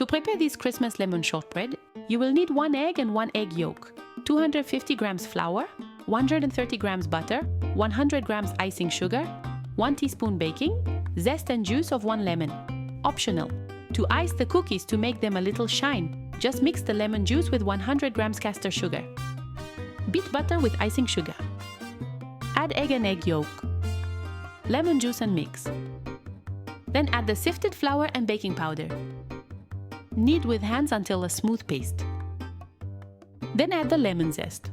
To prepare this Christmas lemon shortbread, you will need 1 egg and 1 egg yolk, 250 grams flour, 130 grams butter, 100 grams icing sugar, 1 teaspoon baking, zest and juice of 1 lemon. Optional. To ice the cookies to make them a little shine, just mix the lemon juice with 100 grams caster sugar. Beat butter with icing sugar. Add egg and egg yolk. Lemon juice and mix. Then add the sifted flour and baking powder. Knead with hands until a smooth paste. Then add the lemon zest.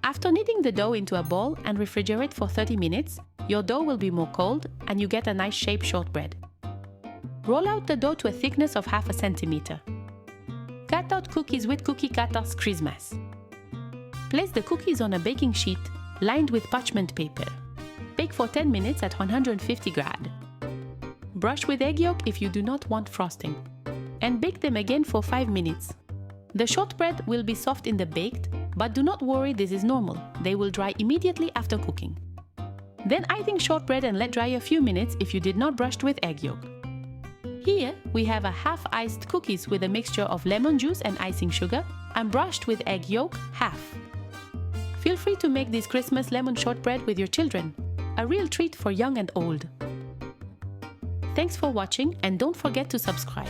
After kneading the dough into a ball and refrigerate for 30 minutes, your dough will be more cold and you get a nice shaped shortbread. Roll out the dough to a thickness of half a centimeter. Cut out cookies with cookie cutters Christmas. Place the cookies on a baking sheet lined with parchment paper. Bake for 10 minutes at 150 grad. Brush with egg yolk if you do not want frosting. And bake them again for 5 minutes. The shortbread will be soft in the baked, but do not worry, this is normal. They will dry immediately after cooking. Then icing shortbread and let dry a few minutes if you did not brush with egg yolk. Here we have a half iced cookies with a mixture of lemon juice and icing sugar and brushed with egg yolk half. Feel free to make this Christmas lemon shortbread with your children. A real treat for young and old. Thanks for watching and don't forget to subscribe.